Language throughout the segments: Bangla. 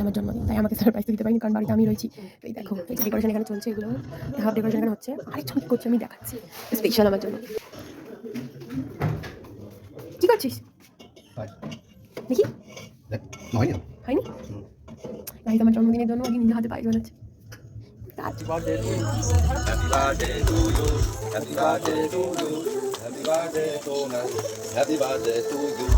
আমার জন্মদিন, তাই আমাকে সারপ্রাইজ দিতে পারিনি কারণ বাড়িতে আমি রয়েছি। তো এই দেখো ডেকোরেশন এখানে চলছে, এগুলো হাফ ডেকোরেশন এখানে হচ্ছে, আরেক ছবি করছি আমি দেখাচ্ছি স্পেশাল আমার জন্য। কি করছিস দেখি? হয়নি? গাইস আমার জন্মদিনের জন্য আমি নিজে হাতে পায়েস বানাচ্ছি। Happy birthday to you. Happy birthday to you. Happy birthday to you. Happy birthday to you. Happy birthday to you.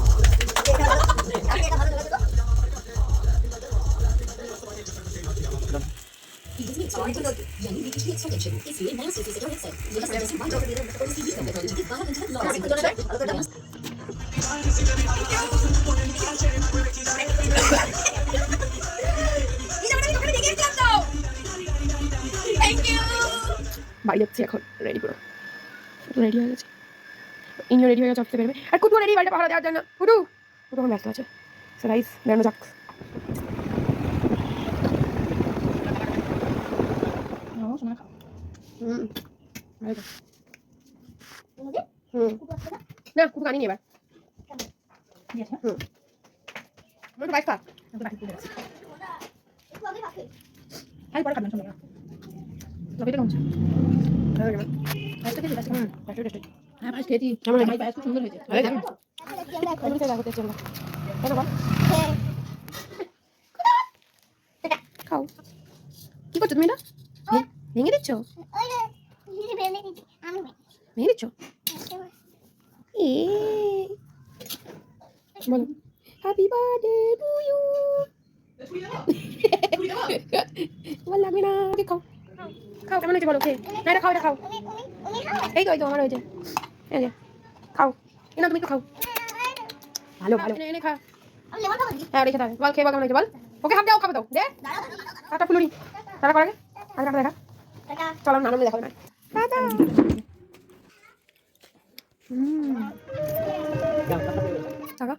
বাড়ি যাচ্ছি এখন, রেডি করো। রেডি হয়ে গেছে, ইনিও রেডি হয়ে গেছে, অফিসে বেরোবে। আর কুটু রেডি, বাড়িটা পাহারা দেওয়ার জন্য। কুটু এখন ব্যস্ত আছে। সো গাইস বেরোনো যাক। না কুটু আনিনি এবার। বাইক খা, পরে খাবেন সন্ধ্যা। লবিটা কমছে। হ্যাঁ ভাই খেয়েছি, ভাই পায়েস খুব সুন্দর হয়েছে। খাও। কি করছো তুমি? এটা ভেঙে দিচ্ছ? ভেঙে দিচ্ছ? বলো হ্যাপি বার্থডে টু ইউ। তোমার লাগবে না, খাও খাও। কেমন হয়েছে বলো? খেয়ে না, এটা খাও, এটা খাও। এই তো আমার হয়েছে, এই যে খাও। না তুমি একটু খাও, ভালো ভালো এনে খা। হ্যাঁ রেখে থাকে, বল খেয়ে বল কেমন হয়েছে বল। ওকে হাত দাও, খাবে দাও দে। টাটা ফুলুরি, টাটা করে আগে টাটা দেখা। চলো নানু দেখাবে না। টাটা। টাকা